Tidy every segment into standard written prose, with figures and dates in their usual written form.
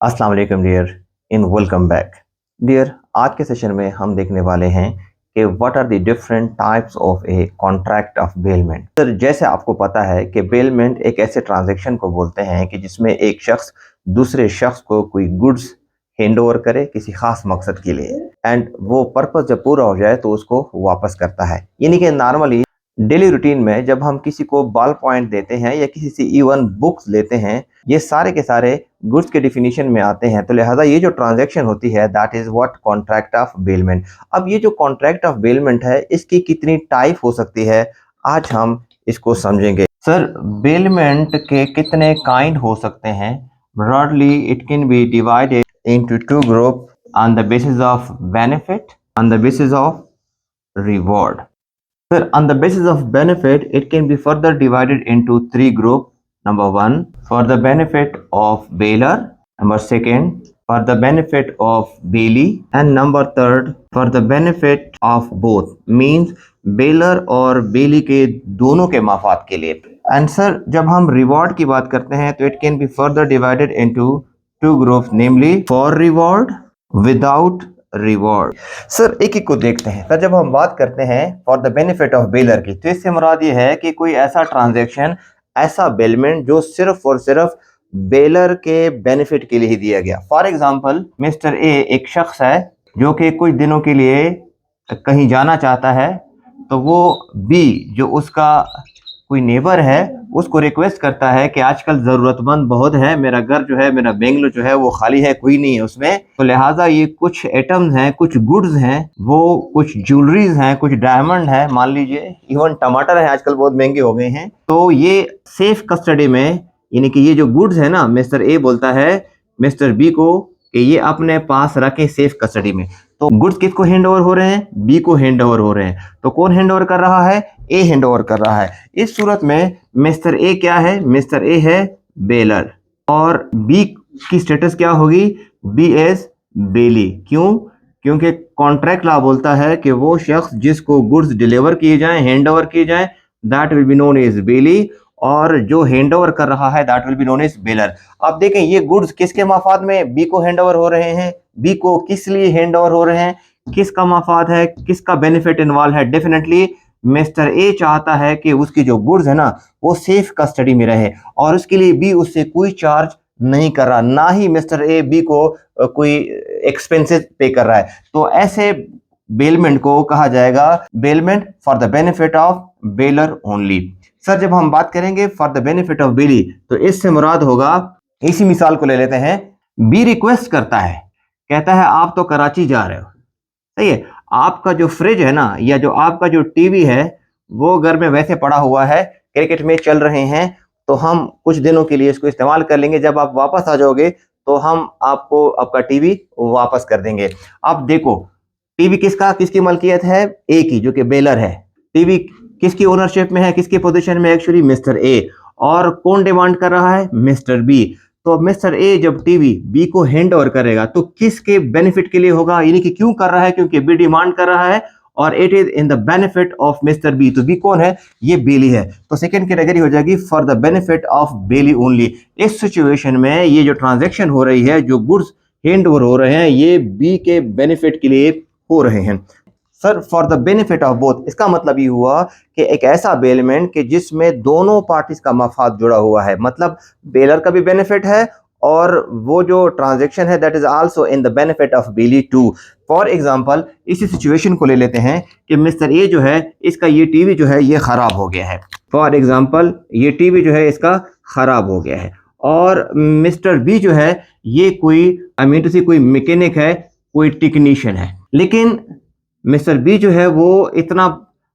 अस्सलाम वालेकुम dear in welcome back dear. आज के सेशन में हम देखने वाले हैं कि what are the different types of a contract of bailment. Sir, जैसे आपको पता है कि बेलमेंट एक ऐसे ट्रांजैक्शन को बोलते हैं कि जिसमें एक शख्स दूसरे शख्स को कोई गुड्स हैंड ओवर करे किसी खास मकसद के लिए, एंड वो पर्पस जब पूरा हो जाए तो उसको वापस करता है। यानी कि नॉर्मली डेली रूटीन में जब हम किसी को बॉल पॉइंट देते हैं या किसी से इवन बुक्स लेते हैं, ये सारे के सारे गुड्स के डिफिनीशन में आते हैं। तो लिहाजा ये जो ट्रांजैक्शन होती है that is what contract of bailment. अब ये जो कॉन्ट्रैक्ट ऑफ बेलमेंट है इसकी कितनी टाइप हो सकती है, आज हम इसको समझेंगे। सर, बेलमेंट के कितने काइंड हो सकते हैं? Broadly it can be divided into two group on the basis of benefit, on the basis of reward. Sir, on the basis of benefit, it can be further divided into three groups. Number one, for the benefit of bailor. Number second, for the benefit of bailee. And number third, for the benefit of both. Means bailor और bailee के दोनों के मफाद के लिए। And sir, जब हम reward की बात करते हैं तो it can be further divided into two groups, namely for reward, without reward. Sir, एक एक को देखते हैं। सर, जब हम बात करते हैं for the benefit of baler की, तो इससे मुराद ये है कि कोई ऐसा ट्रांजैक्शन, ऐसा बेलमेंट जो सिर्फ और सिर्फ बेलर के बेनिफिट के लिए ही दिया गया। फॉर एग्जांपल, मिस्टर ए एक शख्स है जो कि कुछ दिनों के लिए कहीं जाना चाहता है, तो वो बी जो उसका कोई नेबर है उसको रिक्वेस्ट करता है कि आजकल ज़रूरतमंद बहुत है, मेरा घर जो है, मेरा बेंगलो जो है वो खाली है, कोई नहीं है उसमें, तो लिहाजा ये कुछ आइटम्स हैं, कुछ गुड्स हैं, वो कुछ ज्वेलरीज हैं, कुछ डायमंड है, मान लीजिए इवन टमाटर है, आजकल बहुत महंगे हो गए हैं, तो ये सेफ कस्टडी में, यानी कि ये जो गुड्स है ना, मिस्टर ए बोलता है मिस्टर बी को कि ये अपने पास रखे सेफ कस्टडी में। तो गुड्स किसको हैंड ओवर हो रहे हैं? बी को हैंड ओवर हो रहे हैं। तो कौन हैंड ओवर कर रहा है? ए हैंड ओवर कर रहा है। इस सूरत में मिस्टर ए क्या है? मिस्टर ए है बेलर, और बी की स्टेटस क्या होगी? बी एज बेली। क्यों? क्योंकि कॉन्ट्रैक्ट लॉ बोलता है कि वो शख्स जिसको गुड्स डिलीवर किए जाएं, हैंड ओवर किए जाएं, that will be known as bailee, और जो हैंड ओवर कर रहा है that will be known as bailor. अब देखें ये गुड्स किसके मफाद में बी को हैंड ओवर हो रहे हैं? बी को किस लिए हैंड ओवर हो रहे हैं? किसका मफाद है? किसका बेनिफिट इन्वॉल्व है? डेफिनेटली मिस्टर ए चाहता है कि उसकी जो गुड्स है ना वो सेफ कस्टडी में रहे, और उसके लिए बी उससे कोई चार्ज नहीं कर रहा, ना ही मिस्टर ए बी को कोई एक्सपेंसेस पे कर रहा है। तो ऐसे बेलमेंट को कहा जाएगा bailment for the benefit of baler only. Sir, जब हम बात करेंगे फॉर द बेनिफिट ऑफ बेली, तो इससे मुराद होगा, इसी मिसाल को ले लेते हैं, बी रिक्वेस्ट करता है, कहता है आप तो कराची जा रहे हो, सही है, आपका जो फ्रिज है ना, या जो आपका जो टीवी है वो घर में वैसे पड़ा हुआ है, क्रिकेट मैच चल रहे हैं, तो हम कुछ दिनों के लिए इसको इस्तेमाल कर लेंगे, जब आप वापस आ जाओगे तो हम आपको आपका टीवी वापस कर देंगे। अब देखो, टीवी किसकी मलकियत है? ए की, जो कि बेलर है। टीवी किसकी ओनरशिप में है, किसकी पोजीशन में? Actually mister A. और कौन डिमांड कर रहा है? Mister B. तो मिस्टर ए जब टीवी बी को हैंड ओवर करेगा तो किसके बेनिफिट के लिए होगा? यानी कि क्यों कर रहा है? क्योंकि बी डिमांड कर रहा है, और it is in the benefit of mister B. तो बी कौन है? ये बेली है। तो सेकंड कैटेगरी हो जाएगी for the benefit of Bailey only. इस सिचुएशन में ये जो ट्रांजैक्शन हो रही है, जो गुड्स हैंड ओवर हो रहे हैं, ये बी के बेनिफिट के लिए हो रहे हैं। Sir, for the benefit of both, इसका मतलब ये हुआ कि एक ऐसा बेलमेंट कि जिसमें दोनों पार्टीज का मफाद जुड़ा हुआ है, मतलब बेलर का भी बेनिफिट है और वो जो ट्रांजैक्शन है that is also in the benefit of bailee too. For example, इसी सिचुएशन को ले लेते हैं कि मिस्टर ए जो है, इसका ये टीवी जो है ये खराब हो गया है। फॉर एग्जांपल, ये टीवी जो है इसका खराब हो गया है, और मिस्टर बी जो है ये कोई कोई मैकेनिक है, कोई टेक्नीशियन है, लेकिन मिस्टर बी जो है वो इतना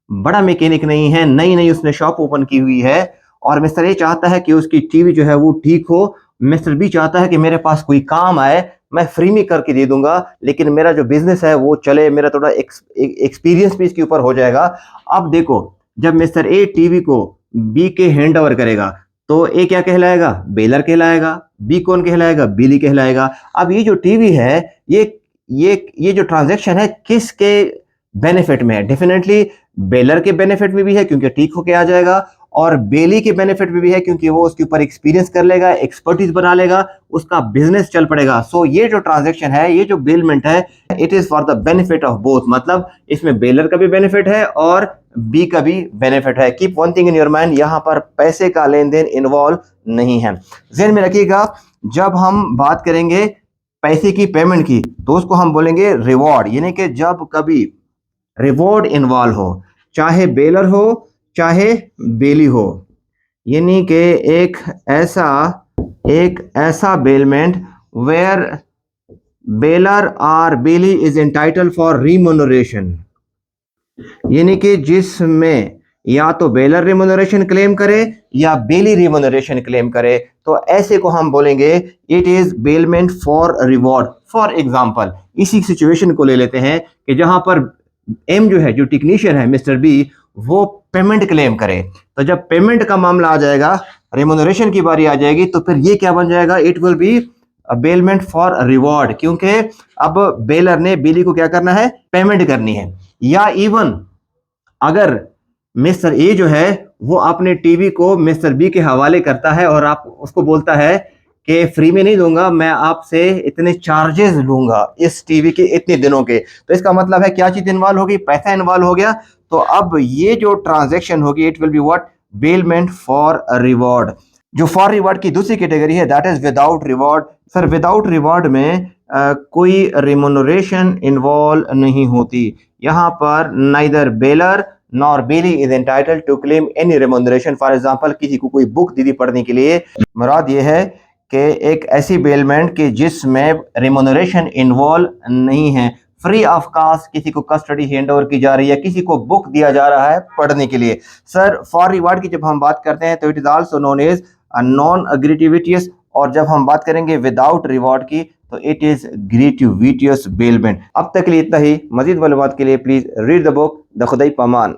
बड़ा मैकेनिक नहीं है, नई नई उसने शॉप ओपन की हुई है, और मिस्टर ए चाहता है कि उसकी टीवी जो है वो ठीक हो। मिस्टर बी चाहता है कि मेरे पास कोई काम आए, मैं फ्री में करके दे दूंगा, लेकिन मेरा जो बिजनेस है वो चले, मेरा थोड़ा एक्सपीरियंस भी इसके ऊपर हो जाएगा। अब देखो, जब मिस्टर ए टीवी को बी के हैंड ओवर करेगा तो ए क्या कहलाएगा? बेलर कहलाएगा। बी कौन कहलाएगा? बेली कहलाएगा। अब ये जो टीवी है, ये जो ट्रांजैक्शन है किसके बेनिफिट में है? डेफिनेटली बेलर के बेनिफिट में भी है, क्योंकि ठीक होके आ जाएगा, और बेली के बेनिफिट भी है क्योंकि वो उसके ऊपर एक्सपीरियंस कर लेगा, एक्सपर्टीज बना लेगा, उसका बिजनेस चल पड़ेगा। सो ये जो ट्रांजेक्शन है, ये जो बेलमेंट है, it is for the benefit of both, मतलब इसमें बेलर का भी बेनिफिट है और बी का भी बेनिफिट है। Keep one thing in your mind, यहां पर पैसे का लेन देन इन्वॉल्व नहीं है। ध्यान में रखिएगा, जब हम बात करेंगे पैसे की पेमेंट की तो उसको हम बोलेंगे रिवॉर्ड, यानी कि जब कभी रिवॉर्ड इन्वॉल्व हो, चाहे बेलर हो चाहे बेली हो, यानी कि एक ऐसा बेलमेंट वेयर बेलर और bailee is entitle for remuneration, यानी कि जिसमें या तो बेलर रिम्यूनरेशन क्लेम करे या बेली रिम्यूनरेशन क्लेम करे, तो ऐसे को हम बोलेंगे it is bailment for reward. For example, इसी सिचुएशन को ले लेते हैं कि जहां पर एम जो है, जो टेक्नीशियन है मिस्टर बी, वो पेमेंट क्लेम करे, तो जब पेमेंट का मामला आ जाएगा, रिम्यूनरेशन की बारी आ जाएगी, तो फिर ये क्या बन जाएगा, it will B bailment for reward, क्योंकि अब बेलर ने बेली को क्या करना है, पेमेंट करनी है। या इवन अगर मिस्टर ए जो है वो अपने टीवी को मिस्टर बी के हवाले करता है और आप उसको बोलता है कि फ्री में नहीं दूंगा, मैं आपसे इतने चार्जेस लूंगा इस टीवी के इतने दिनों के, तो इसका मतलब है क्या चीज इन्वॉल्व होगी, पैसा इन्वॉल्व हो गया। तो अब ये जो ट्रांजैक्शन होगी, it will be what, bailment for reward. जो फॉर रिवॉर्ड की दूसरी कैटेगरी है, that is without reward. Sir without reward में कोई रिम्यूनरेशन इन्वॉल्व नहीं होती, यहाँ पर neither bailor nor bailee is entitled to claim any remuneration. For example, किसी को कोई बुक दी पढ़ने के लिए, मुराद ये है कि एक ऐसी बेलमेंट कि जिसमें रिम्यूनरेशन इन्वॉल्व नहीं है, फ्री ऑफ कॉस्ट किसी को कस्टडी हैंड ओवर की जा रही है, किसी को बुक दिया जा रहा है पढ़ने के लिए। सर फॉर रिवॉर्ड की जब हम बात करते हैं तो it is also known as non gratuitous, और जब हम बात करेंगे विदाउट रिवॉर्ड की तो इट इज ग्रेटिविटियस बेलमेंट। अब तक के लिए इतना ही। मजीद मालूमात के लिए please read the book the खुदाई पामान।